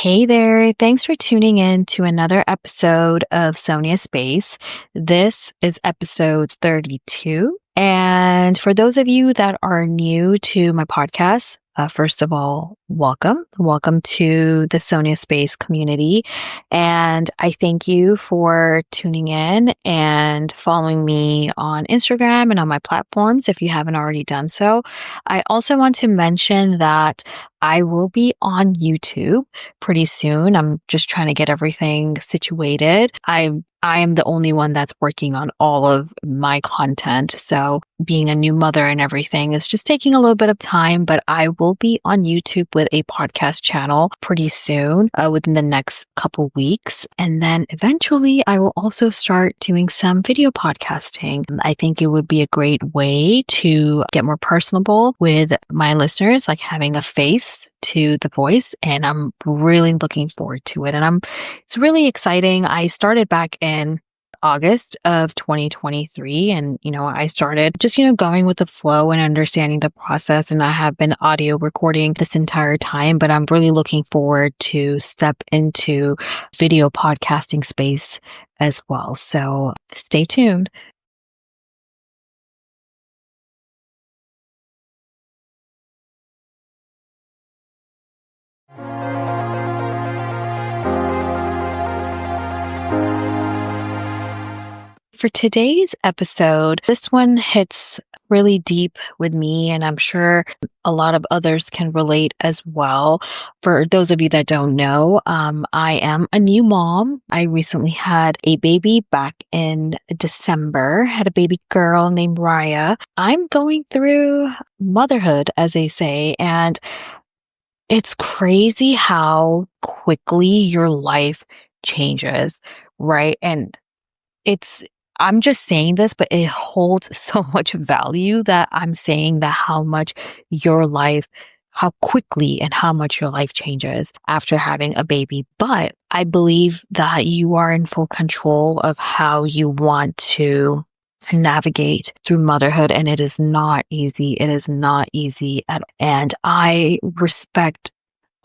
Hey there. Thanks for tuning in to another episode of Sonia Space. This is episode 32. And for those of you that are new to my podcast, first of all, welcome. Welcome to the Sonia Space community. And I thank you for tuning in and following me on Instagram and on my platforms if you haven't already done so. I also want to mention that I will be on YouTube pretty soon. I'm just trying to get everything situated. I am the only one that's working on all of my content. So being a new mother and everything is just taking a little bit of time, but I will be on YouTube with a podcast channel pretty soon, within the next couple weeks. And then eventually I will also start doing some video podcasting. I think it would be a great way to get more personable with my listeners, like having a face to the voice. And I'm really looking forward to it. And it's really exciting. I started back in August of 2023. And, I started just, going with the flow and understanding the process. And I have been audio recording this entire time, but I'm really looking forward to step into video podcasting space as well. So stay tuned. For today's episode, this one hits really deep with me, and I'm sure a lot of others can relate as well. For those of you that don't know, I am a new mom. I recently had a baby back in December, had a baby girl named Raya. I'm going through motherhood, as they say, and it's crazy how quickly your life changes, right? And I'm just saying this, but it holds so much value that I'm saying that how quickly and how much your life changes after having a baby. But I believe that you are in full control of how you want to navigate through motherhood. And it is not easy. It is not easy at all. And I respect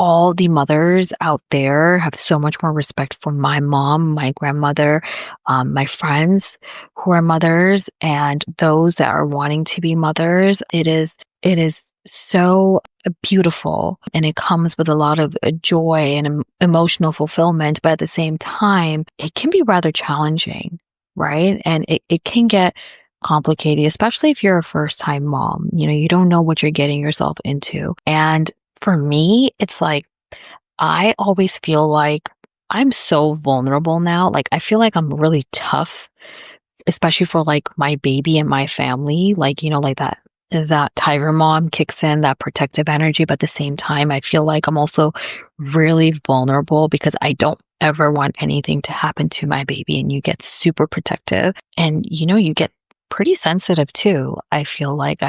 all the mothers out there, have so much more respect for my mom, my grandmother, my friends who are mothers, and those that are wanting to be mothers. It is so beautiful, and it comes with a lot of joy and emotional fulfillment, but at the same time, it can be rather challenging, right? And it can get complicated, especially if you're a first-time mom. You don't know what you're getting yourself into. And for me, it's like, I always feel like I'm so vulnerable now. Like, I feel like I'm really tough, especially for like my baby and my family. Like, like that tiger mom kicks in, that protective energy. But at the same time, I feel like I'm also really vulnerable because I don't ever want anything to happen to my baby. And you get super protective, and, you get pretty sensitive too. I feel like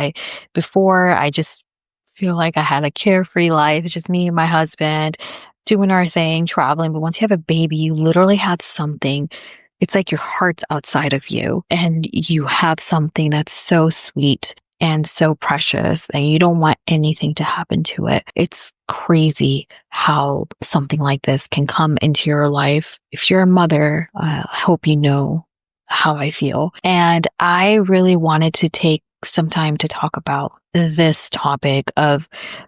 before I just feel like I had a carefree life. It's just me and my husband doing our thing, traveling. But once you have a baby, you literally have something. It's like your heart's outside of you, and you have something that's so sweet and so precious, and you don't want anything to happen to it. It's crazy how something like this can come into your life. If you're a mother, I hope you know how I feel. And I really wanted to take some time to talk about this topic of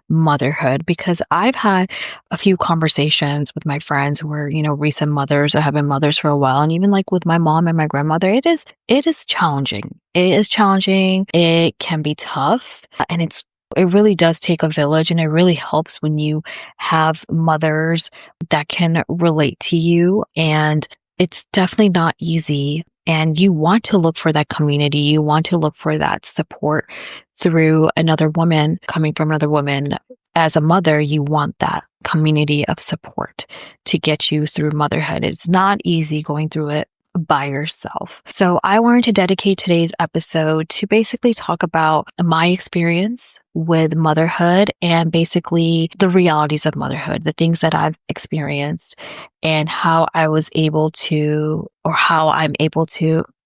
motherhood, because I've had a few conversations with my friends who are, recent mothers or have been mothers for a while. And even like with my mom and my grandmother, it is challenging. It is challenging. It can be tough, and it really does take a village, and it really helps when you have mothers that can relate to you. And it's definitely not easy. And you want to look for that community. You want to look for that support through another woman, coming from another woman. As a mother, you want that community of support to get you through motherhood. It's not easy going through it by yourself. So I wanted to dedicate today's episode to basically talk about my experience with motherhood and basically the realities of motherhood, the things that I've experienced, and how I'm able to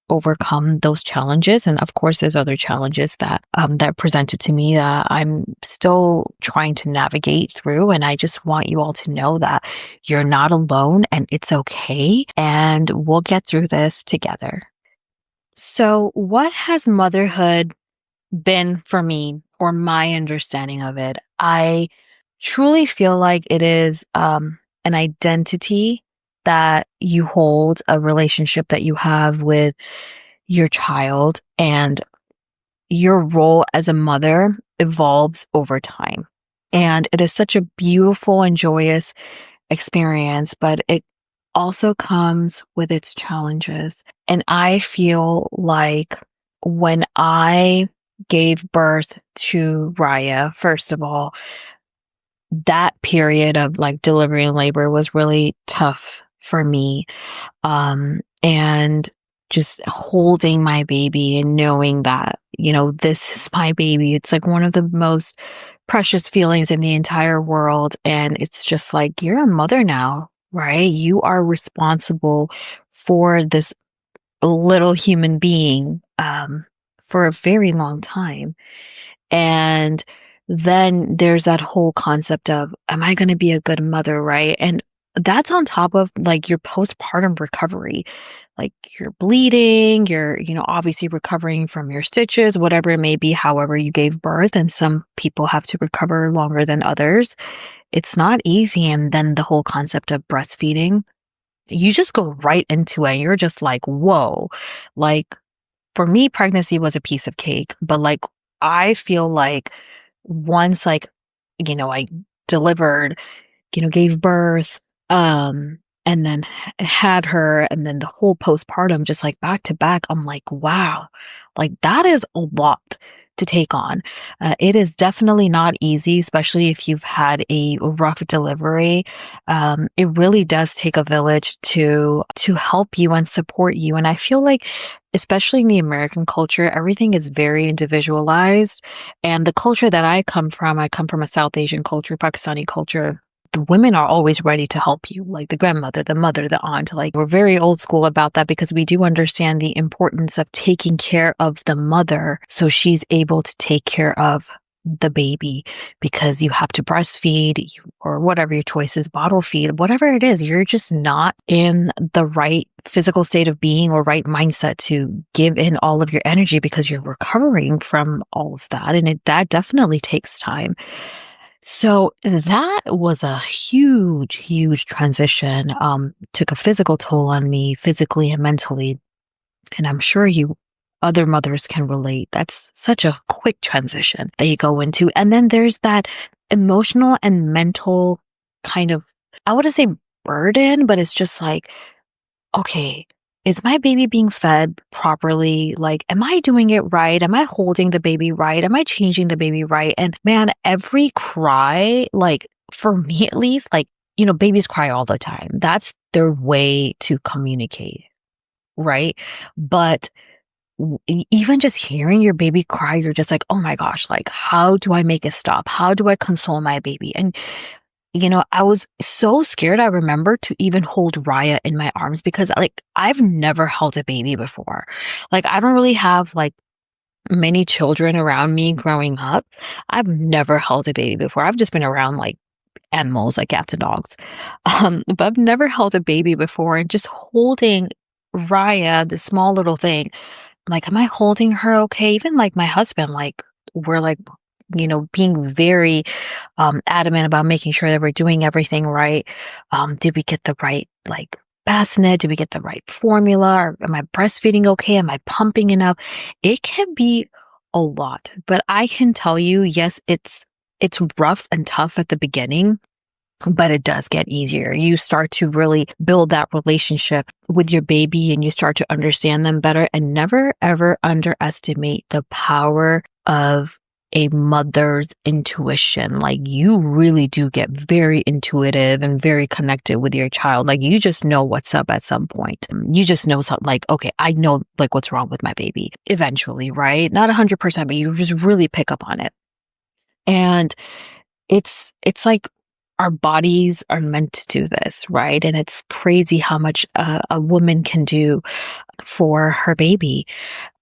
overcome those challenges. And of course, there's other challenges that presented to me that I'm still trying to navigate through. And I just want you all to know that you're not alone and it's okay. And we'll get through this together. So, what has motherhood been for me, or my understanding of it? I truly feel like it is an identity that you hold, a relationship that you have with your child, and your role as a mother evolves over time. And it is such a beautiful and joyous experience, but it also comes with its challenges. And I feel like when I gave birth to Raya, first of all, that period of like delivery and labor was really tough for me. And just holding my baby and knowing that, this is my baby. It's like one of the most precious feelings in the entire world. And it's just like, you're a mother now, right? You are responsible for this little human being, for a very long time. And then there's that whole concept of, am I going to be a good mother, right? And that's on top of like your postpartum recovery. Like you're bleeding, you're, obviously recovering from your stitches, whatever it may be, however you gave birth. And some people have to recover longer than others. It's not easy. And then the whole concept of breastfeeding, you just go right into it. And you're just like, whoa, like for me, pregnancy was a piece of cake, but like, I feel like once like, I delivered, gave birth, and then had her, and then the whole postpartum, just like back to back, I'm like, wow, like that is a lot to take on. It is definitely not easy, especially if you've had a rough delivery. It really does take a village to help you and support you. And I feel like, especially in the American culture, everything is very individualized. And the culture that I come from a South Asian culture, Pakistani culture. The women are always ready to help you, like the grandmother, the mother, the aunt. Like we're very old school about that because we do understand the importance of taking care of the mother so she's able to take care of the baby, because you have to breastfeed or whatever your choice is, bottle feed, whatever it is, you're just not in the right physical state of being or right mindset to give in all of your energy because you're recovering from all of that. And that definitely takes time. So that was a huge, huge transition. Took a physical toll on me physically and mentally. And I'm sure other mothers can relate. That's such a quick transition that you go into. And then there's that emotional and mental kind of, I wouldn't say burden, but it's just like, okay, is my baby being fed properly? Like, am I doing it right? Am I holding the baby right? Am I changing the baby right? And man, every cry, like for me at least, like, babies cry all the time. That's their way to communicate, right? But even just hearing your baby cry, you're just like, oh my gosh, like, how do I make it stop? How do I console my baby? And I was so scared, I remember, to even hold Raya in my arms because like I've never held a baby before. Like I don't really have like many children around me growing up. I've never held a baby before. I've just been around like animals like cats and dogs. But I've never held a baby before, and just holding Raya, the small little thing, I'm like, am I holding her okay? Even like my husband, like we're like, being very adamant about making sure that we're doing everything right. Did we get the right like bassinet? Did we get the right formula? Or am I breastfeeding okay? Am I pumping enough? It can be a lot, but I can tell you, yes, it's rough and tough at the beginning, but it does get easier. You start to really build that relationship with your baby and you start to understand them better, and never ever underestimate the power of a mother's intuition. Like you really do get very intuitive and very connected with your child. Like you just know what's up at some point. You just know something like, okay, I know like what's wrong with my baby eventually, right? Not 100%, but you just really pick up on it. And it's like our bodies are meant to do this, right? And it's crazy how much a woman can do for her baby.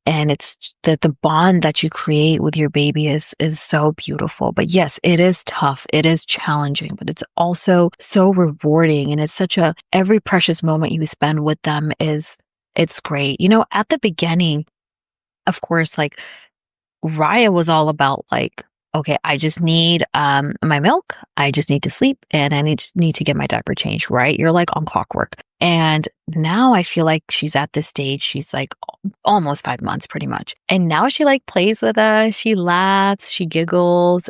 And it's the bond that you create with your baby is so beautiful. But yes, it is tough. It is challenging, but it's also so rewarding. And it's such a every precious moment you spend with them is it's great. At the beginning, of course, like Raya was all about like, okay, I just need my milk, I just need to sleep, and I need to get my diaper changed, right? You're like on clockwork. And now I feel like she's at this stage, she's like almost 5 months pretty much. And now she like plays with us, she laughs, she giggles,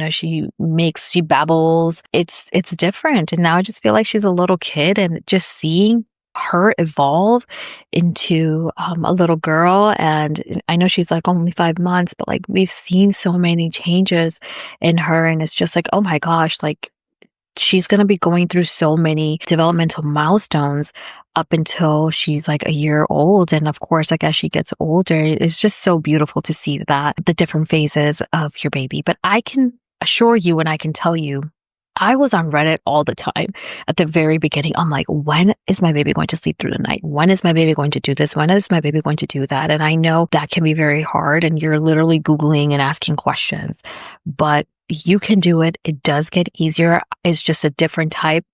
she babbles. It's different. And now I just feel like she's a little kid, and just seeing her evolve into a little girl. And I know she's like only 5 months, but like we've seen so many changes in her, and it's just like, oh my gosh, like she's going to be going through so many developmental milestones up until she's like a year old. And of course, like as she gets older, it's just so beautiful to see that the different phases of your baby. But I can assure you, and I can tell you, I was on Reddit all the time at the very beginning. I'm like, when is my baby going to sleep through the night? When is my baby going to do this? When is my baby going to do that? And I know that can be very hard, and you're literally Googling and asking questions, but you can do it. It does get easier. It's just a different type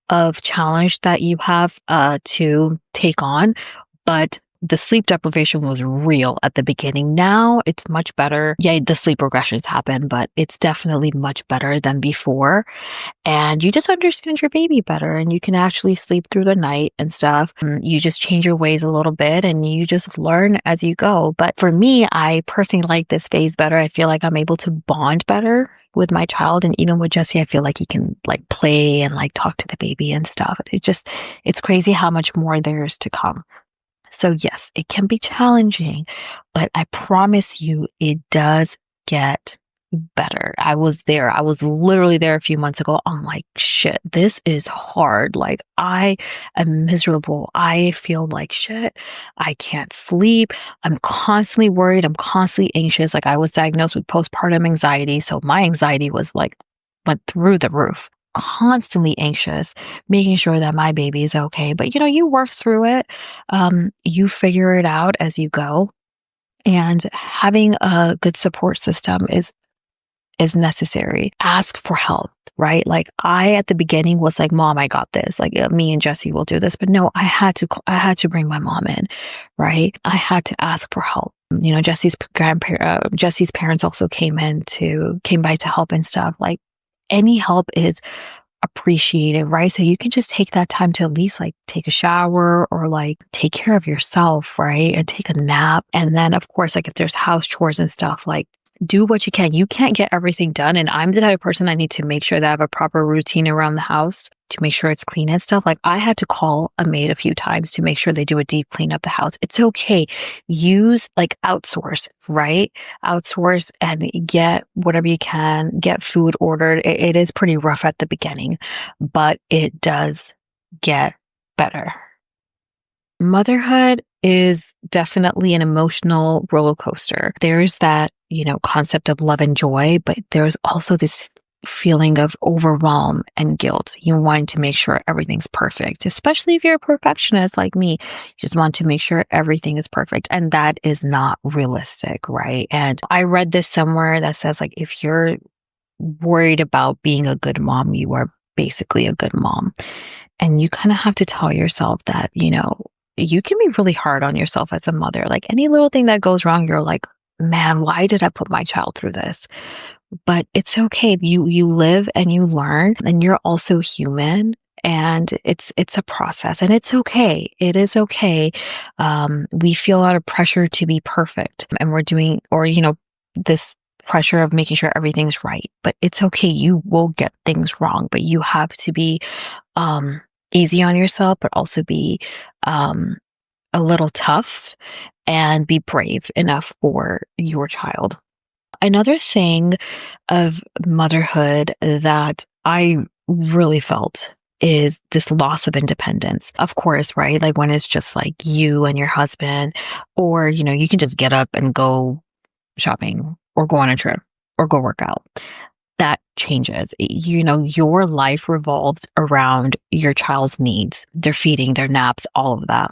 of challenge that you have to take on. But the sleep deprivation was real at the beginning. Now it's much better. Yeah, the sleep regressions happen, but it's definitely much better than before. And you just understand your baby better, and you can actually sleep through the night and stuff. You just change your ways a little bit, and you just learn as you go. But for me, I personally like this phase better. I feel like I'm able to bond better with my child. And even with Jesse, I feel like he can like play and like talk to the baby and stuff. It's crazy how much more there is to come. So yes, it can be challenging, but I promise you it does get better. I was there. I was literally there a few months ago. I'm like, shit, this is hard. Like I am miserable. I feel like shit. I can't sleep. I'm constantly worried. I'm constantly anxious. Like I was diagnosed with postpartum anxiety. So my anxiety was like, went through the roof. Constantly anxious, making sure that my baby is okay. But you work through it. You figure it out as you go. And having a good support system is necessary. Ask for help, right? Like I, at the beginning was like, Mom, I got this. Like me and Jesse will do this. But no, I had to bring my mom in, right? I had to ask for help. Jesse's parents also came by to help and stuff. Like any help is appreciated, right? So you can just take that time to at least like take a shower or like take care of yourself, right? And take a nap. And then of course, like if there's house chores and stuff, like do what you can. You can't get everything done. And I'm the type of person I need to make sure that I have a proper routine around the house to make sure it's clean and stuff. Like I had to call a maid a few times to make sure they do a deep clean of the house. It's okay. Use like outsource, right? Outsource and get whatever you can, get food ordered. It is pretty rough at the beginning, but it does get better. Motherhood is definitely an emotional roller coaster. There's that, concept of love and joy, but there's also this feeling of overwhelm and guilt. You want to make sure everything's perfect, especially if you're a perfectionist like me. You just want to make sure everything is perfect. And that is not realistic, right? And I read this somewhere that says like, if you're worried about being a good mom, you are basically a good mom. And you kind of have to tell yourself that, you can be really hard on yourself as a mother. Like any little thing that goes wrong, you're like, man, why did I put my child through this? But it's okay. You live and you learn, and you're also human, and it's a process, and it's okay. It is okay. We feel a lot of pressure to be perfect, and we're doing, or this pressure of making sure everything's right. But it's okay. You will get things wrong, but you have to be easy on yourself, but also be a little tough and be brave enough for your child. Another thing of motherhood that I really felt is this loss of independence. Of course, right? Like when it's just like you and your husband, or, you can just get up and go shopping or go on a trip or go work out. that changes. Your life revolves around your child's needs, their feeding, their naps, all of that.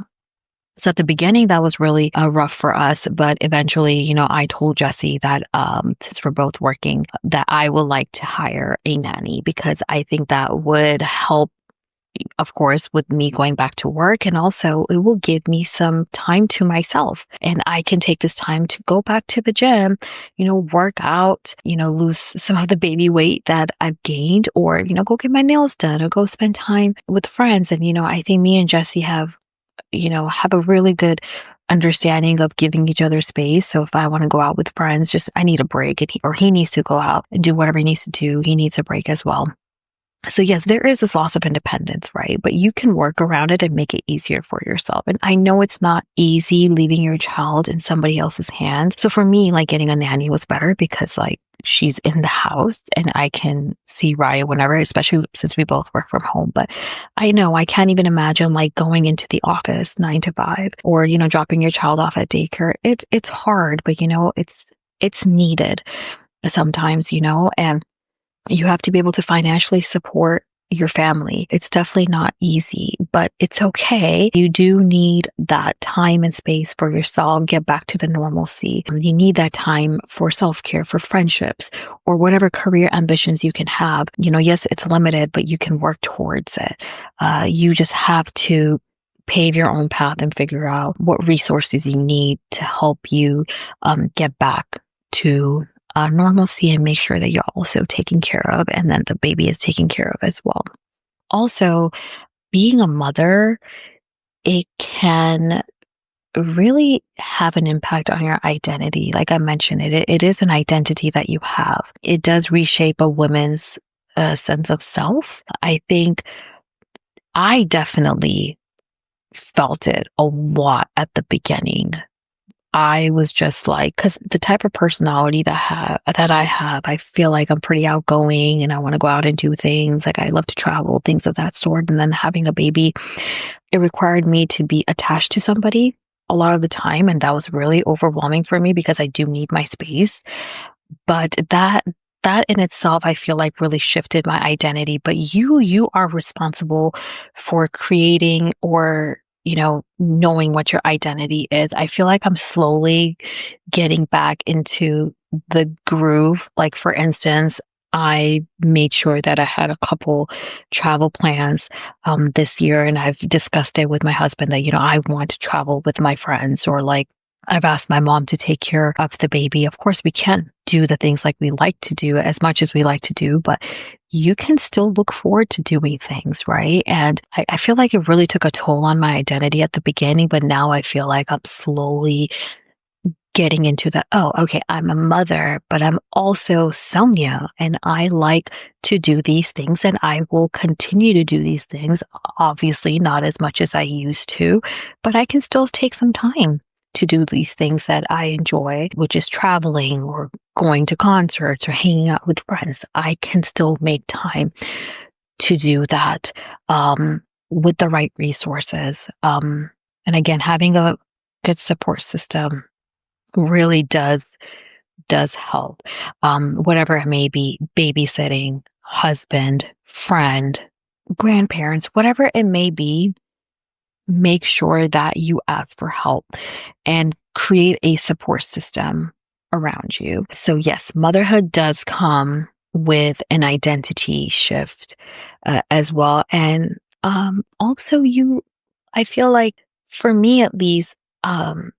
So at the beginning, that was really rough for us. But eventually, I told Jesse that since we're both working, that I would like to hire a nanny because I think that would help, of course, with me going back to work. And also it will give me some time to myself. And I can take this time to go back to the gym, work out, lose some of the baby weight that I've gained, or, go get my nails done or go spend time with friends. And, I think me and Jesse have a really good understanding of giving each other space. So if I want to go out with friends, I need a break, or he needs to go out and do whatever he needs to do. He needs a break as well. So yes, there is this loss of independence, right? But you can work around it and make it easier for yourself. And I know it's not easy leaving your child in somebody else's hands. So for me, like getting a nanny was better because she's in the house and I can see Raya whenever, especially since we both work from home. But I know I can't even imagine going into the office 9 to 5 or, dropping your child off at daycare. It's hard, but it's needed sometimes, and you have to be able to financially support your family. It's definitely not easy, but it's okay. You do need that time and space for yourself, get back to the normalcy. You need that time for self-care, for friendships, or whatever career ambitions you can have. Yes, it's limited, but you can work towards it. You just have to pave your own path and figure out what resources you need to help you get back to normalcy and make sure that you're also taken care of and then the baby is taken care of as well. Also, being a mother, it can really have an impact on your identity. Like I mentioned, it is an identity that you have. It does reshape a woman's sense of self. I think I definitely felt it a lot at the beginning. I was just because the type of personality that I have, I feel like I'm pretty outgoing and I want to go out and do things. I love to travel, things of that sort. And then having a baby, it required me to be attached to somebody a lot of the time. And that was really overwhelming for me because I do need my space. But that in itself, I feel like really shifted my identity. But you are responsible for creating or knowing what your identity is. I feel like I'm slowly getting back into the groove. Like, for instance, I made sure that I had a couple travel plans this year, and I've discussed it with my husband that, I want to travel with my friends, or I've asked my mom to take care of the baby. Of course, we can't do the things like we like to do as much as we like to do, but you can still look forward to doing things, right? And I feel like it really took a toll on my identity at the beginning, but now I feel like I'm slowly getting into the, oh, okay, I'm a mother, but I'm also Sonia and I like to do these things and I will continue to do these things. Obviously, not as much as I used to, but I can still take some time to do these things that I enjoy, which is traveling or going to concerts or hanging out with friends. I can still make time to do that with the right resources. And again, having a good support system really does help. Whatever it may be, babysitting, husband, friend, grandparents, whatever it may be, make sure that you ask for help and create a support system around you. So yes, motherhood does come with an identity shift as well. And also I feel like for me at least, I'm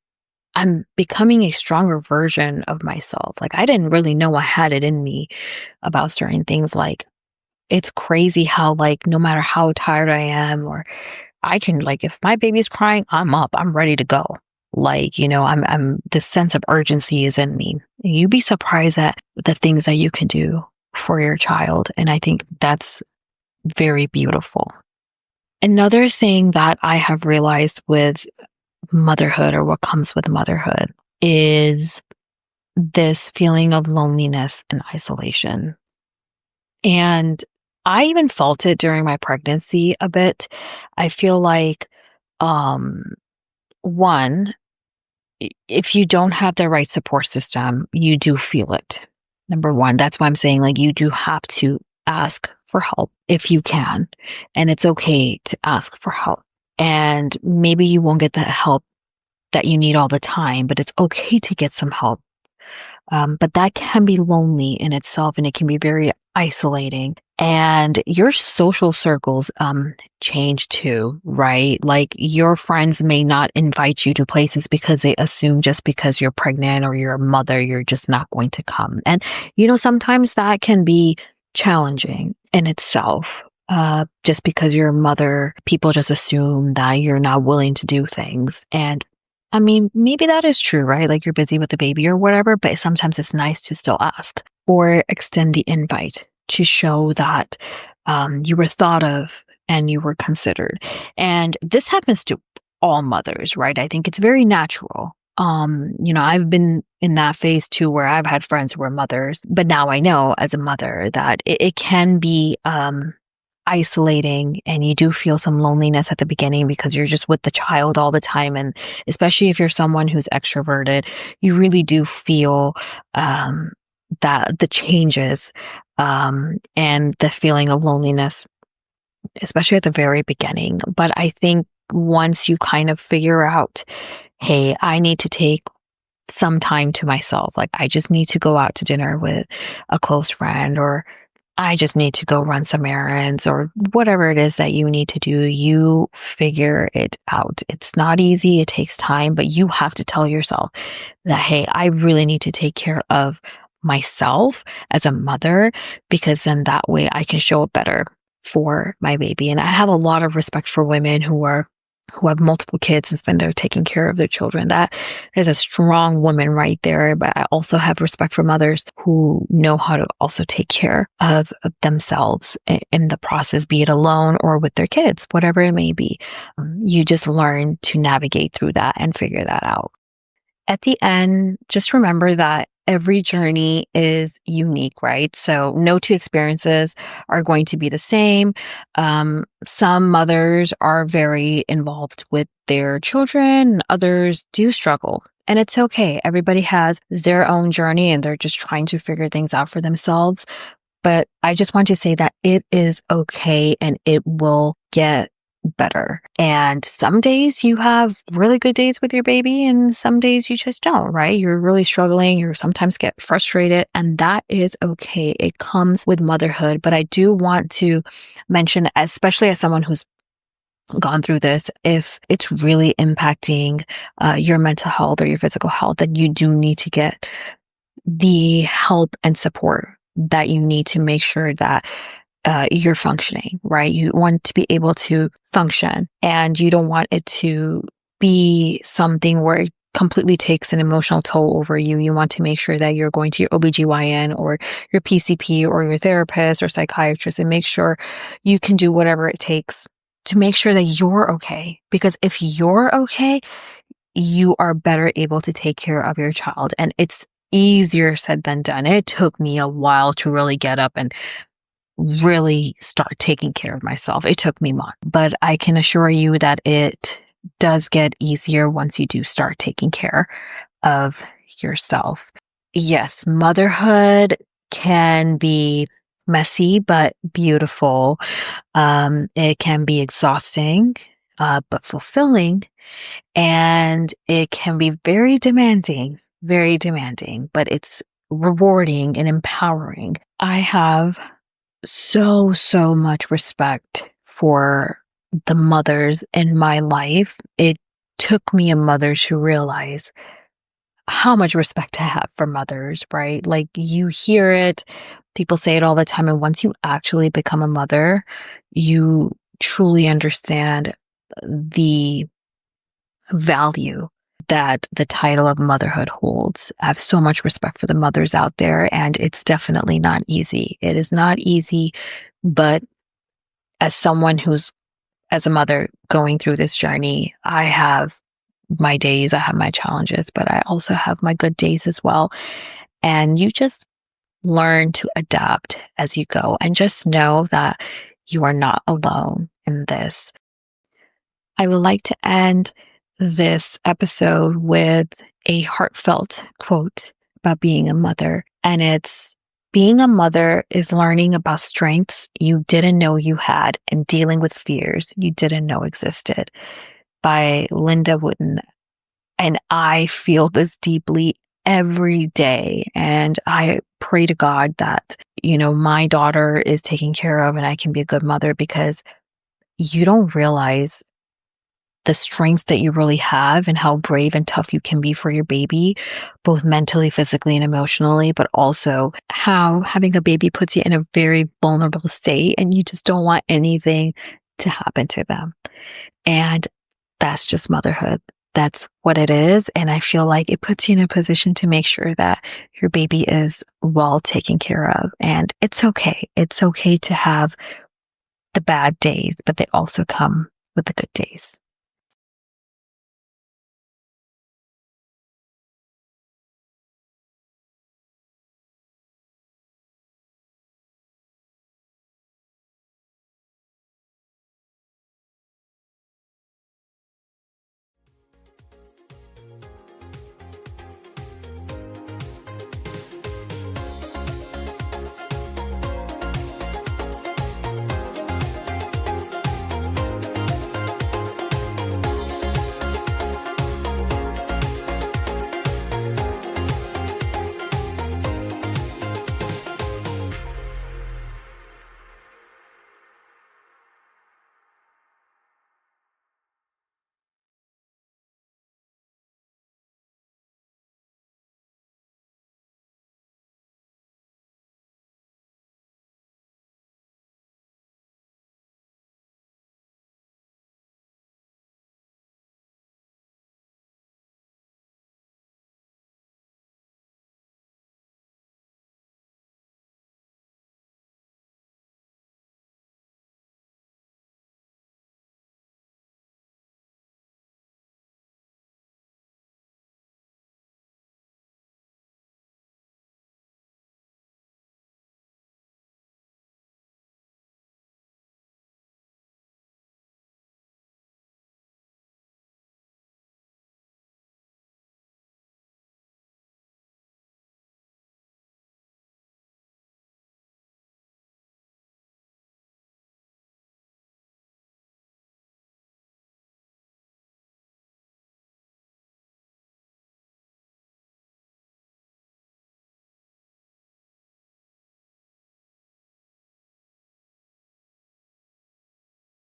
becoming a stronger version of myself. I didn't really know I had it in me about certain things. It's crazy how no matter how tired I am, or I can if my baby's crying, I'm up, I'm ready to go. I'm this sense of urgency is in me. You'd be surprised at the things that you can do for your child. And I think that's very beautiful. Another thing that I have realized with motherhood, or what comes with motherhood, is this feeling of loneliness and isolation. And I even felt it during my pregnancy a bit. I feel like, one, if you don't have the right support system, you do feel it. Number one. That's why I'm saying like you do have to ask for help if you can. And it's okay to ask for help. And maybe you won't get the help that you need all the time, but it's okay to get some help. But that can be lonely in itself and it can be very isolating. And your social circles change too, right? Like your friends may not invite you to places because they assume just because you're pregnant or you're a mother, you're just not going to come. And, sometimes that can be challenging in itself. Just because you're a mother, people just assume that you're not willing to do things. And I mean, maybe that is true, right? Like you're busy with the baby or whatever, but sometimes it's nice to still ask or extend the invite to show that you were thought of and you were considered. And this happens to all mothers, right? I think it's very natural. I've been in that phase too, where I've had friends who were mothers, but now I know as a mother that it can be isolating and you do feel some loneliness at the beginning because you're just with the child all the time. And especially if you're someone who's extroverted, you really do feel that the changes and the feeling of loneliness, especially at the very beginning. But I think once you kind of figure out, hey, I need to take some time to myself, like I just need to go out to dinner with a close friend, or I just need to go run some errands, or whatever it is that you need to do, you figure it out. It's not easy. It takes time, but you have to tell yourself that, hey, I really need to take care of myself as a mother, because then that way I can show up better for my baby. And I have a lot of respect for women who have multiple kids and spend there taking care of their children. That is a strong woman right there. But I also have respect for mothers who know how to also take care of themselves in the process, be it alone or with their kids, whatever it may be. You just learn to navigate through that and figure that out. At the end, just remember that every journey is unique, right? So no two experiences are going to be the same. Some mothers are very involved with their children, others do struggle. And it's okay. Everybody has their own journey and they're just trying to figure things out for themselves. But I just want to say that it is okay and it will get better. And some days you have really good days with your baby and some days you just don't, right? You're really struggling. You sometimes get frustrated and that is okay. It comes with motherhood. But I do want to mention, especially as someone who's gone through this, if it's really impacting your mental health or your physical health, then you do need to get the help and support that you need to make sure that you're functioning, right? You want to be able to function and you don't want it to be something where it completely takes an emotional toll over you. You want to make sure that you're going to your OBGYN or your PCP or your therapist or psychiatrist and make sure you can do whatever it takes to make sure that you're okay. Because if you're okay, you are better able to take care of your child. And it's easier said than done. It took me a while to really get up and really start taking care of myself. It took me months, but I can assure you that it does get easier once you do start taking care of yourself. Yes, motherhood can be messy, but beautiful. It can be exhausting, but fulfilling. And it can be very demanding, but it's rewarding and empowering. I have so much respect for the mothers in my life. It took me a mother to realize how much respect I have for mothers, right? Like you hear it, people say it all the time. And once you actually become a mother, you truly understand the value that the title of motherhood holds. I have so much respect for the mothers out there, and it's definitely not easy. It is not easy, but as someone who's, as a mother going through this journey, I have my days, I have my challenges, but I also have my good days as well. And you just learn to adapt as you go and just know that you are not alone in this. I would like to end this episode with a heartfelt quote about being a mother. And it's, Being a mother is learning about strengths you didn't know you had and dealing with fears you didn't know existed, by Linda Wooten. And I feel this deeply every day. And I pray to God that, my daughter is taken care of and I can be a good mother, because you don't realize the strengths that you really have and how brave and tough you can be for your baby, both mentally, physically, and emotionally, but also how having a baby puts you in a very vulnerable state and you just don't want anything to happen to them. And that's just motherhood. That's what it is. And I feel like it puts you in a position to make sure that your baby is well taken care of. And it's okay. It's okay to have the bad days, but they also come with the good days.